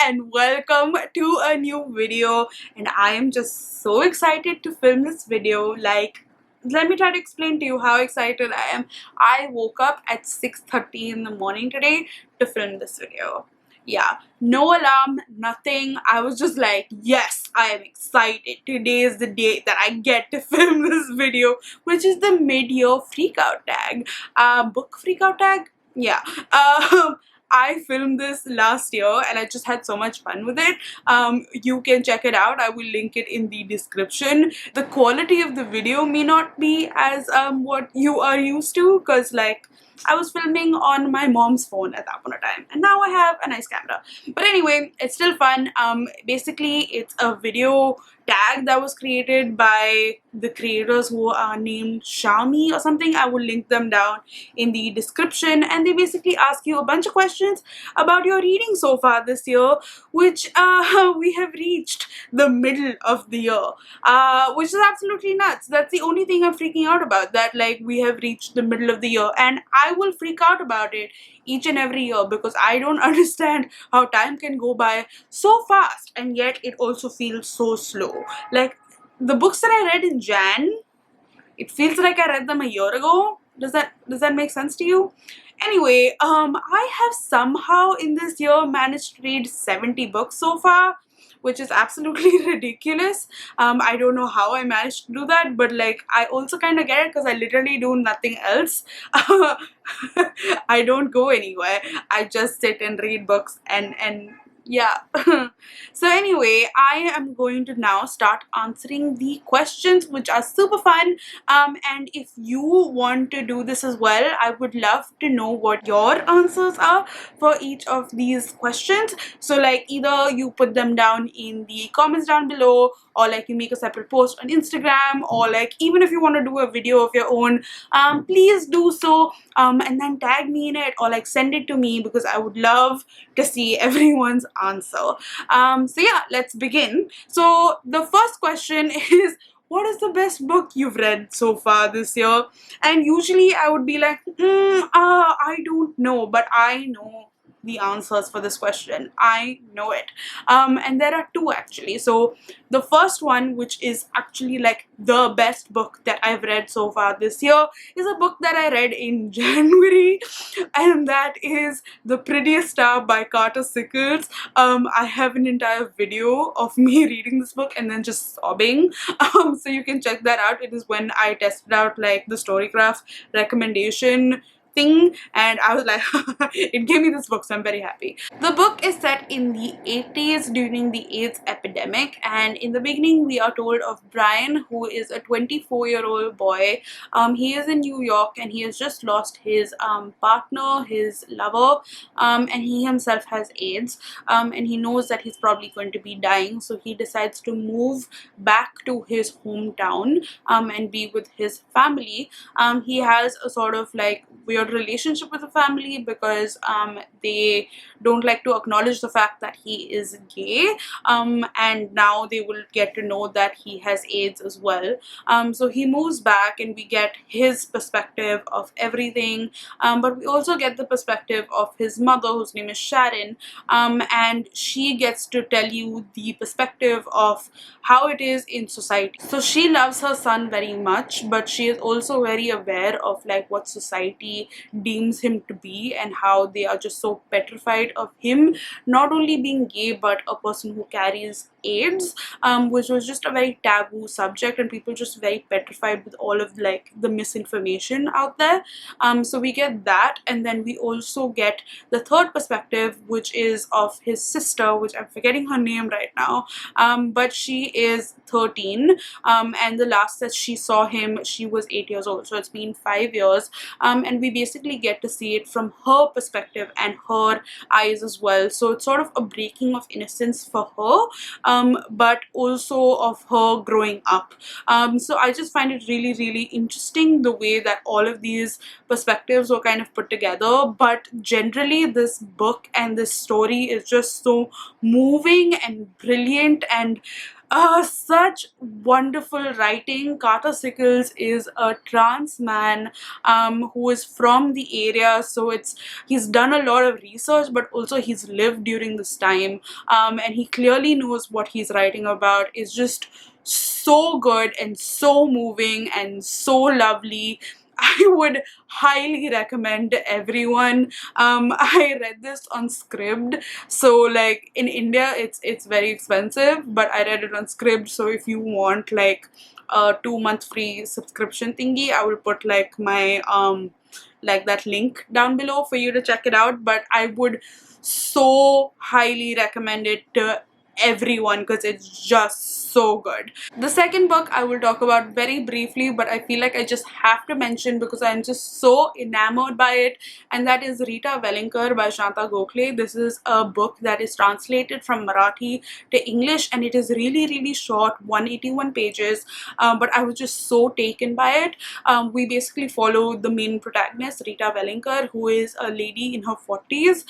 and welcome to a new video. And I am just so excited to film this video. Like, let me try to explain to you how excited I am. I woke up at 6:30 in the morning today to film this video. Yeah, no alarm, nothing. I was just like, yes, I am excited. Today is the day that I get to film this video, which is the mid-year freakout tag. Book freakout tag? Yeah. I filmed this last year and I just had so much fun with it. You can check it out. I will link it in the description. The quality of the video may not be as what you are used to, because like I was filming on my mom's phone at that point of time, and now I have a nice camera. But anyway, it's still fun. Basically, it's a video tag that was created by the creators who are named Xiaomi or something. I will link them down in the description, and they basically ask you a bunch of questions about your reading so far this year, which we have reached the middle of the year, which is absolutely nuts. That's the only thing I'm freaking out about, that like we have reached the middle of the year, and I will freak out about it each and every year because I don't understand how time can go by so fast and yet it also feels so slow. Like the books that I read in Jan, it feels like I read them a year ago. Does that make sense to you? Anyway, I have somehow in this year managed to read 70 books so far, which is absolutely ridiculous. I don't know how I managed to do that, but like I also kind of get it because I literally do nothing else. I don't go anywhere. I just sit and read books and yeah. So anyway, I am going to now start answering the questions, which are super fun. And if you want to do this as well, I would love to know what your answers are for each of these questions. So like either you put them down in the comments down below, or like you make a separate post on Instagram, or like even if you want to do a video of your own, please do so, and then tag me in it, or like send it to me, because I would love to see everyone's answer. So yeah, let's begin. So the first question is, what is the best book you've read so far this year? And usually I would be like, I don't know, but I know the answers for this question. I know it. And there are two actually. So the first one, which is actually like the best book that I've read so far this year, is a book that I read in January, and that is The Prettiest Star by Carter Sickles. I have an entire video of me reading this book and then just sobbing. So you can check that out. It is when I tested out like the Storycraft recommendation thing, and I was like, it gave me this book, so I'm very happy. The book is set in the 80s during the AIDS epidemic, and in the beginning we are told of Brian, who is a 24-year-old boy. He is in New York and he has just lost his partner, his lover, and he himself has AIDS, and he knows that he's probably going to be dying, so he decides to move back to his hometown and be with his family. He has a sort of like weird relationship with the family because they don't like to acknowledge the fact that he is gay, and now they will get to know that he has AIDS as well. So he moves back and we get his perspective of everything, but we also get the perspective of his mother, whose name is Sharon, and she gets to tell you the perspective of how it is in society. So she loves her son very much, but she is also very aware of like what society deems him to be and how they are just so petrified of him not only being gay but a person who carries AIDS, which was just a very taboo subject, and people just very petrified with all of like the misinformation out there. So we get that, and then we also get the third perspective, which is of his sister, which I'm forgetting her name right now, but she is 13, and the last that she saw him she was 8 years old, so it's been 5 years, and we basically get to see it from her perspective and her eyes as well. So it's sort of a breaking of innocence for her, but also of her growing up. So I just find it really, really interesting the way that all of these perspectives were kind of put together. But generally this book and this story is just so moving and brilliant, and Such wonderful writing. Carter Sickles is a trans man who is from the area, so he's done a lot of research, but also he's lived during this time, and he clearly knows what he's writing about. It's just so good and so moving and so lovely. I would highly recommend everyone. I read this on Scribd, so like in India it's very expensive, but I read it on Scribd. So if you want like a 2 month free subscription thingy, I will put like my like that link down below for you to check it out. But I would so highly recommend it to everyone because it's just so good. The second book I will talk about very briefly, but I feel like I just have to mention because I'm just so enamored by it, and that is Rita Velinkar by Shanta Gokhale. This is a book that is translated from Marathi to English, and it is really short, 181 pages, but I was just so taken by it. We basically follow the main protagonist, Rita Velinkar, who is a lady in her 40s.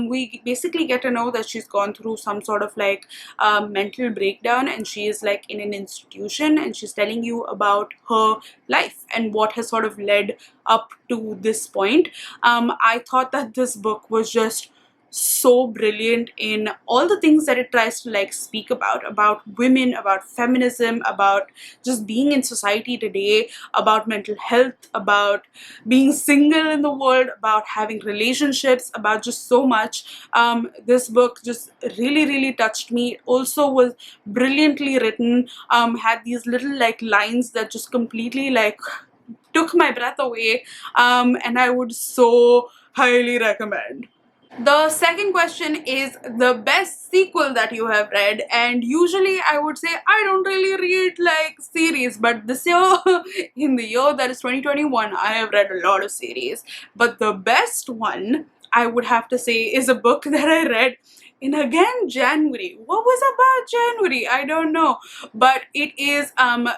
We basically get to know that she's gone through some sort of like mental breakdown, and she is like in an institution, and she's telling you about her life and what has sort of led up to this point. I thought that this book was just so brilliant in all the things that it tries to like speak about women, about feminism, about just being in society today, about mental health, about being single in the world, about having relationships, about just so much. This book just really touched me. It also was brilliantly written, had these little like lines that just completely like took my breath away, and I would so highly recommend. The second question is the best sequel that you have read, and usually I would say I don't really read like series, but this year, in the year that is 2021, I have read a lot of series. But the best one I would have to say is a book that I read in again January. What was about January? I don't know, but it is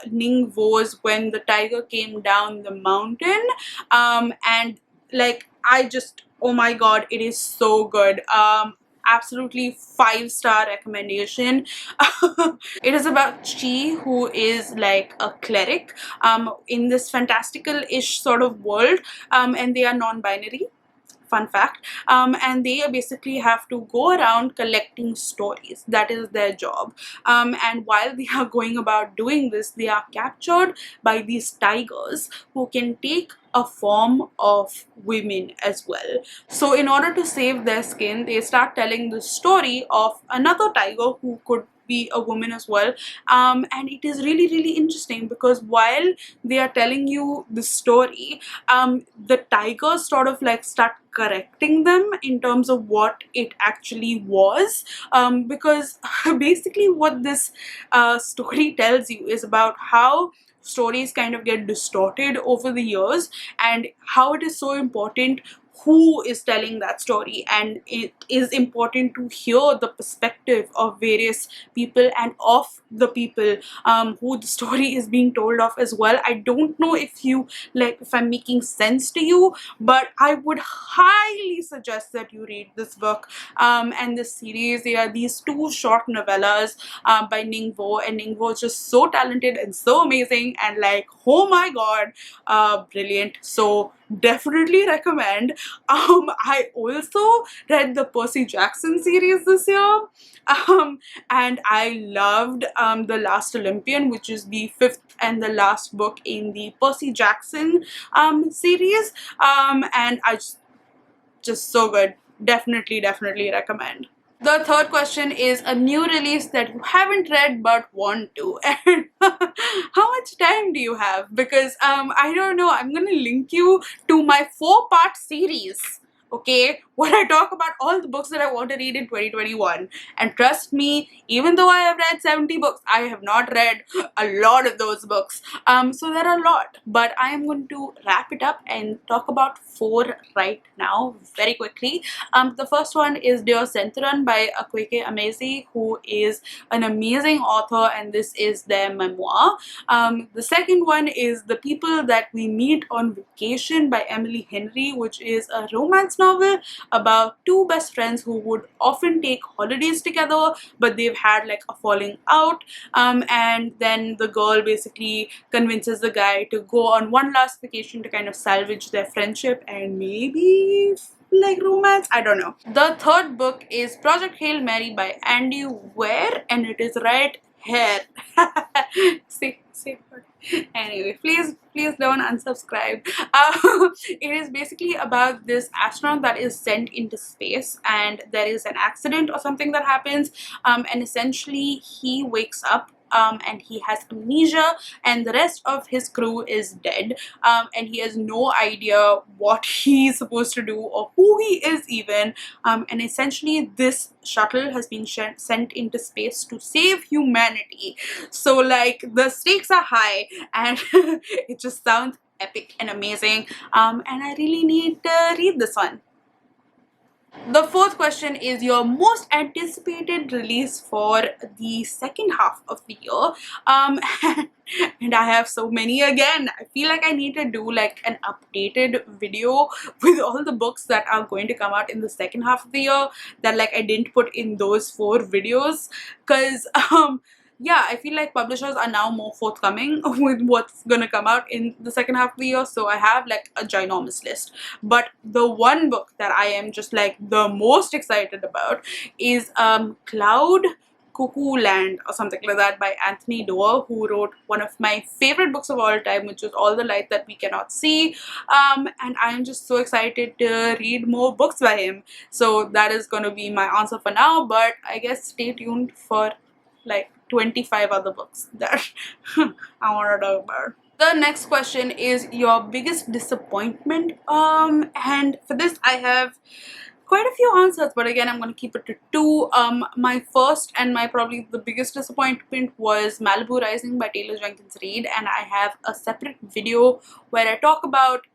Ning Vo's When the Tiger Came Down the Mountain, and like I just, oh my god, it is so good. Absolutely 5-star recommendation. It is about Chi, who is like a cleric in this fantastical-ish sort of world, and they are non-binary, fun fact, and they basically have to go around collecting stories. That is their job, and while they are going about doing this, they are captured by these tigers who can take a form of women as well. So in order to save their skin, they start telling the story of another tiger who could be a woman as well, and it is really interesting because while they are telling you the story, the tigers sort of like start correcting them in terms of what it actually was, because basically what this story tells you is about how stories kind of get distorted over the years, and how it is so important who is telling that story, and it is important to hear the perspective of various people and of the people who the story is being told of as well. I don't know if I'm making sense to you, but I would highly suggest that you read this book and this series. They are these 2 short novellas by Ning Vo, and Ning Vo is just so talented and so amazing, and like, oh my god, brilliant. So definitely recommend. I also read the Percy Jackson series this year, and I loved The Last Olympian, which is the 5th and the last book in the Percy Jackson series, and I just so good. Definitely recommend. The third question is a new release that you haven't read but want to, and how much time do you have? Because I don't know, I'm gonna link you to my 4-part series, okay, where I talk about all the books that I want to read in 2021. And trust me, even though I have read 70 books, I have not read a lot of those books. So there are a lot, but I am going to wrap it up and talk about 4 right now very quickly. The first one is Dear Sentran by Akweke Amezi, who is an amazing author, and this is their memoir. The second one is The People That We Meet on Vacation by Emily Henry, which is a romance novel. about two best friends who would often take holidays together, but they've had like a falling out. And then the girl basically convinces the guy to go on one last vacation to kind of salvage their friendship and maybe like romance. I don't know. The third book is Project Hail Mary by Andy Weir, and it is right here. see. Anyway, please don't unsubscribe. It is basically about this astronaut that is sent into space, and there is an accident or something that happens, and essentially he wakes up, and he has amnesia, and the rest of his crew is dead, and he has no idea what he's supposed to do or who he is even, and essentially this shuttle has been sent into space to save humanity. So like the stakes are high, and it just sounds epic and amazing, and I really need to read this one. The fourth question is your most anticipated release for the second half of the year. And I have so many again. I feel like I need to do like an updated video with all the books that are going to come out in the second half of the year that like I didn't put in those 4 videos, because yeah, I feel like publishers are now more forthcoming with what's gonna come out in the second half of the year, so I have like a ginormous list. But the one book that I am just like the most excited about is Cloud Cuckoo Land or something like that by Anthony Doerr, who wrote one of my favorite books of all time, which is All the Light That We Cannot See, and I am just so excited to read more books by him. So that is going to be my answer for now, but I guess stay tuned for like 25 other books that I want to talk about. The next question is your biggest disappointment, and for this I have quite a few answers, but again I'm going to keep it to 2. My first and my probably the biggest disappointment was Malibu Rising by Taylor Jenkins Reid, and I have a separate video where I talk about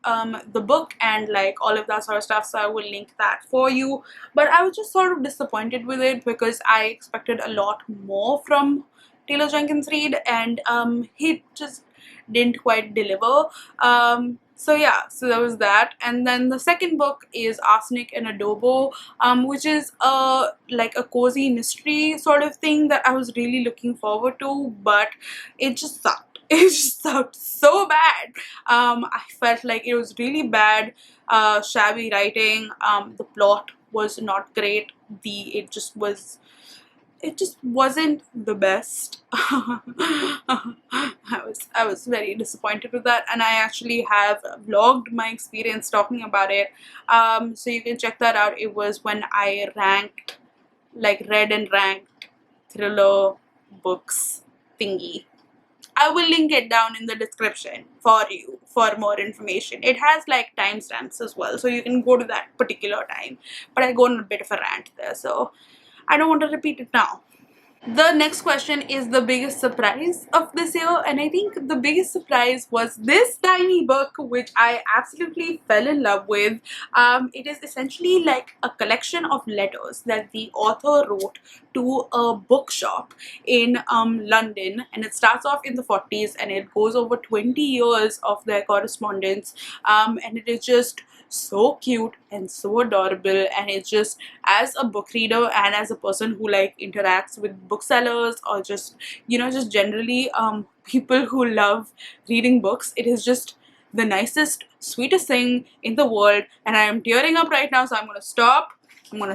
the book and like all of that sort of stuff, so I will link that for you. But I was just sort of disappointed with it because I expected a lot more from Taylor Jenkins Reid, and he just didn't quite deliver. So yeah, so there was that. And then the second book is Arsenic and Adobo, which is like a cozy mystery sort of thing that I was really looking forward to, but it just sucked. It just sucked so bad. I felt like it was really bad, shabby writing. The plot was not great. It just wasn't the best. I was very disappointed with that, and I actually have vlogged my experience talking about it, so you can check that out. It was when I read and ranked thriller books thingy. I will link it down in the description for you for more information. It has like timestamps as well, so you can go to that particular time, but I go on a bit of a rant there, so I don't want to repeat it now. The next question is the biggest surprise of this year, and I think the biggest surprise was this tiny book which I absolutely fell in love with. It is essentially like a collection of letters that the author wrote to a bookshop in London, and it starts off in the 40s and it goes over 20 years of their correspondence, and it is just so cute and so adorable, and it's just, as a book reader and as a person who like interacts with booksellers or just just generally people who love reading books, it is just the nicest, sweetest thing in the world, and I am tearing up right now, so I'm gonna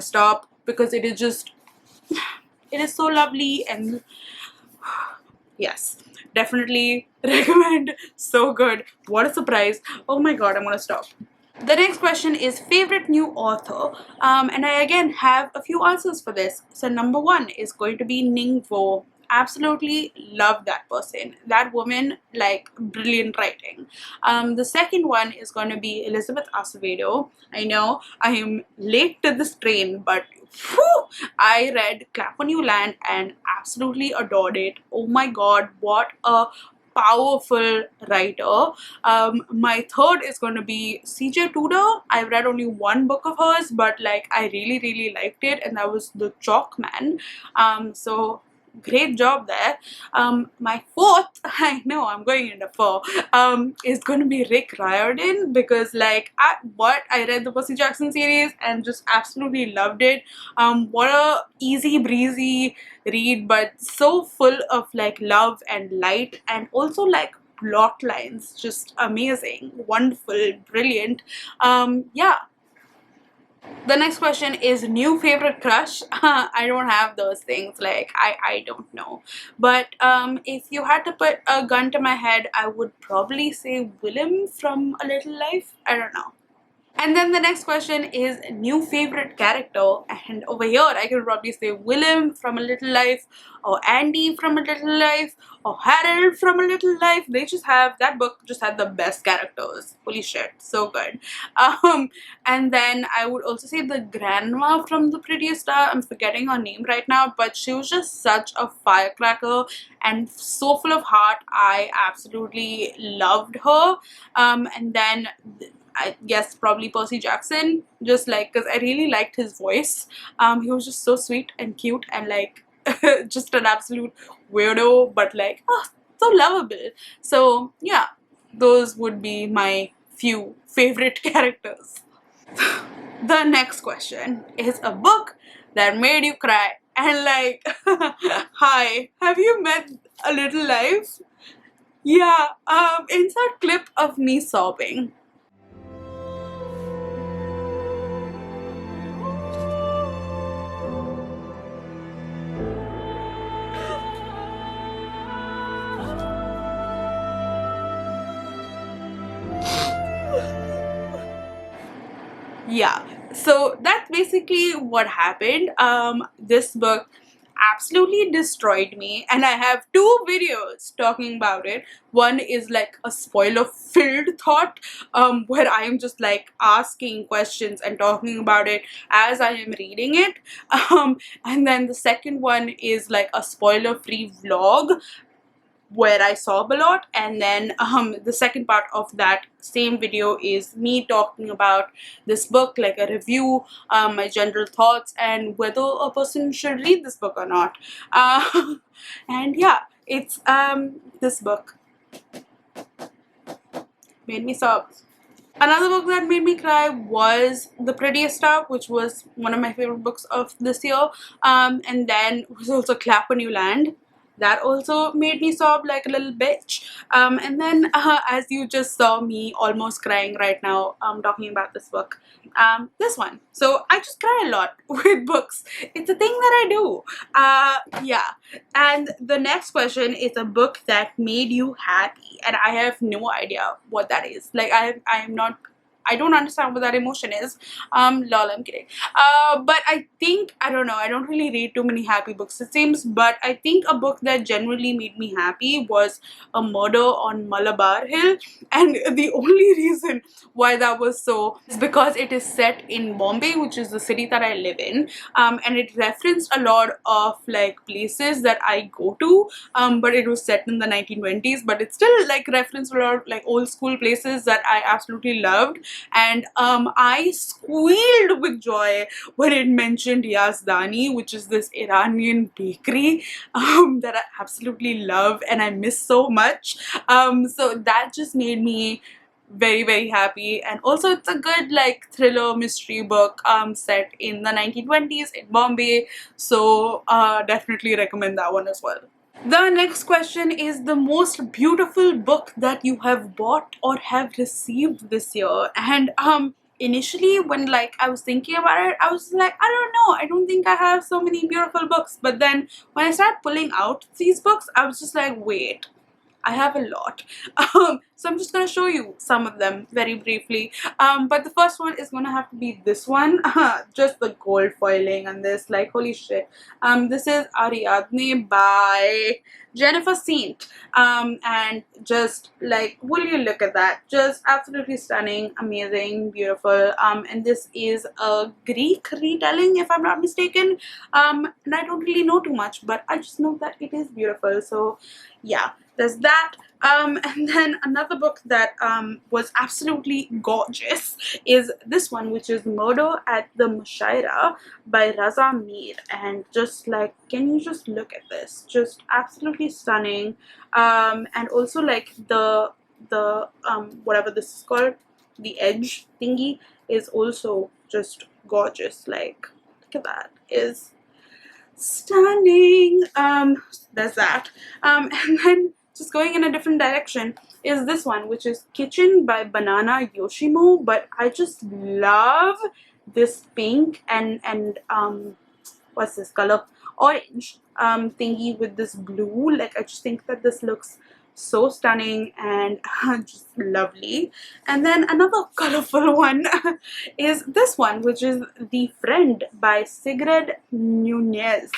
stop because it is just it is so lovely. And yes, definitely recommend. So good. What a surprise. Oh my god, I'm gonna stop. The next question is favorite new author, and I again have a few answers for this. So number 1 is going to be Ning Vo. Absolutely love that person. That woman, like, brilliant writing. The second one is going to be Elizabeth Acevedo. I know I am late to this train, but whew, I read Clap When You Land and absolutely adored it. Oh my god, what a powerful writer. My third is going to be CJ Tudor. I've read only one book of hers, but like I really liked it, and that was The Chalk Man. So great job there. My fourth, I know I'm going into four, is going to be Rick Riordan, because like I read the Percy Jackson series and just absolutely loved it. What a easy breezy read, but so full of like love and light, and also like plot lines, just amazing, wonderful, brilliant. Yeah. The next question is new favorite crush. I don't have those things. Like I don't know. But if you had to put a gun to my head, I would probably say Willem from A Little Life. I don't know. And then the next question is new favorite character, and over here I can probably say Willem from A Little Life, or Andy from A Little Life, or Harold from A Little Life. They just have, that book just had the best characters. Holy shit, so good. And then I would also say the grandma from The Prettiest Star. I'm forgetting her name right now, but she was just such a firecracker and so full of heart. I absolutely loved her. And then I guess probably Percy Jackson, just like because I really liked his voice. He was just so sweet and cute and like just an absolute weirdo, but like so lovable. So yeah, those would be my few favorite characters. The next question is a book that made you cry, and like hi, have you met A Little Life? Yeah, insert clip of me sobbing. Yeah, so that's basically what happened. This book absolutely destroyed me, and I have two videos talking about it. One is like a spoiler filled thought, where I am just like asking questions and talking about it as I am reading it. And then the second one is like a spoiler free vlog where I sob a lot, and then the second part of that same video is me talking about this book, like a review, my general thoughts, and whether a person should read this book or not. And yeah, it's this book made me sob. Another book that made me cry was The Prettiest Star, which was one of my favorite books of this year. And then was also Clap When You Land. That also made me sob like a little bitch. And then as you just saw me almost crying right now, talking about this book, this one. So I just cry a lot with books. It's a thing that I do. Yeah. And the next question is a book that made you happy, and I have no idea what that is. Like I don't understand what that emotion is. Lol, I'm kidding. But I think, I don't know, I don't really read too many happy books, it seems, but I think a book that generally made me happy was A Murder on Malabar Hill. And the only reason why that was so is because it is set in Bombay, which is the city that I live in. And it referenced a lot of like places that I go to, but it was set in the 1920s, but it still like referenced a lot of like old school places that I absolutely loved. And I squealed with joy when it mentioned Yazdani, which is this Iranian bakery that I absolutely love and I miss so much. So that just made me very, very happy. And also it's a good like thriller mystery book set in the 1920s in Bombay, so definitely recommend that one as well. The next question is the most beautiful book that you have bought or have received this year. And initially when like I was thinking about it, I was like, I don't know, I don't think I have so many beautiful books. But then when I started pulling out these books, I was just like, wait, I have a lot. So I'm just gonna show you some of them very briefly. But the first one is gonna have to be this one. Just the gold foiling on this, like holy shit. This is Ariadne by Jennifer Saint. And just like, will you look at that? Just absolutely stunning, amazing, beautiful. And this is a Greek retelling, if I'm not mistaken. And I don't really know too much, but I just know that it is beautiful. So yeah, there's that. And then another book that was absolutely gorgeous is this one, which is Murder at the Mushaira by Raza Mir. And just like, can you just look at this? Just absolutely stunning. And also like the whatever this is called, the edge thingy, is also just gorgeous. Like, look at that, is stunning. There's that. And then just going in a different direction is this one, which is Kitchen by Banana Yoshimo. But I just love this pink and what's this color, orange thingy with this blue. Like, I just think that this looks so stunning and just lovely. And then another colorful one is this one, which is The Friend by Sigrid Nunez.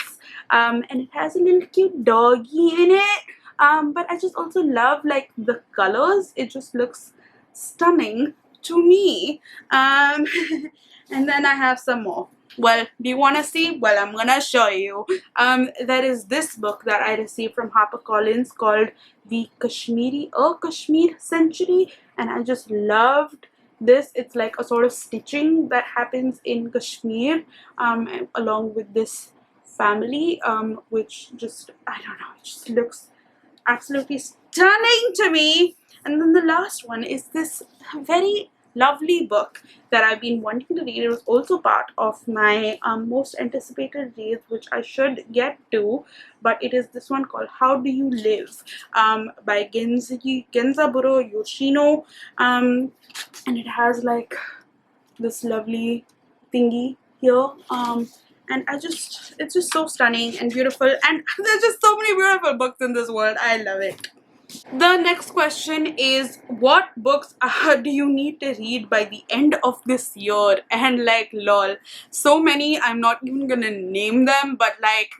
And it has a little cute doggy in it. But I just also love like the colors. It just looks stunning to me. And then I have some more. Well, do you want to see? Well, I'm gonna show you. There is this book that I received from HarperCollins called The Kashmir Century, and I just loved this. It's like a sort of stitching that happens in Kashmir, along with this family, which just, I don't know, it just looks absolutely stunning to me. And then the last one is this very lovely book that I've been wanting to read. It was also part of my most anticipated reads, which I should get to, but it is this one called How Do You Live by Genzaburo Yoshino, and it has like this lovely thingy here, and it's just so stunning and beautiful, and there's just so many beautiful books in this world. I love it. The next question is, what books do you need to read by the end of this year? And like, lol, so many, I'm not even gonna name them, but like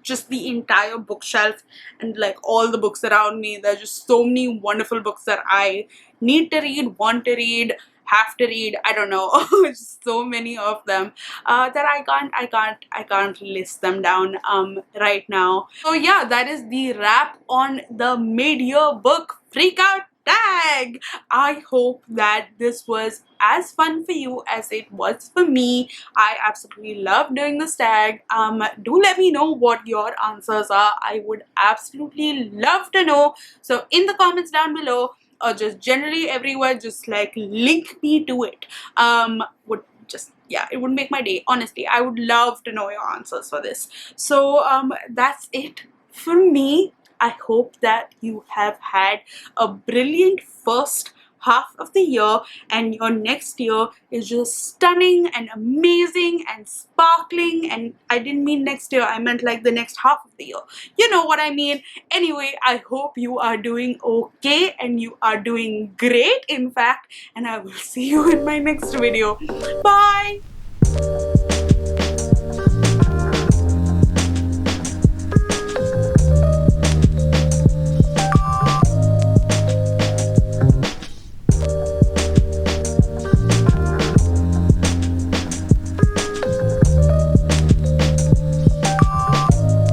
just the entire bookshelf and like all the books around me, there's just so many wonderful books that I need to read, want to read, have to read. I don't know. Just so many of them that I can't list them down right now. So yeah, that is the wrap on the mid-year book freakout tag. I hope that this was as fun for you as it was for me. I absolutely love doing this tag. Do let me know what your answers are. I would absolutely love to know. So in the comments down below, or just generally everywhere, just like link me to it. Would just, yeah, it would make my day. Honestly, I would love to know your answers for this. So that's it for me. I hope that you have had a brilliant first half of the year, and your next year is just stunning and amazing and sparkling. And I didn't mean next year, I meant like the next half of the year. You know what I mean. Anyway, I hope you are doing okay and you are doing great, in fact, and I will see you in my next video. Bye.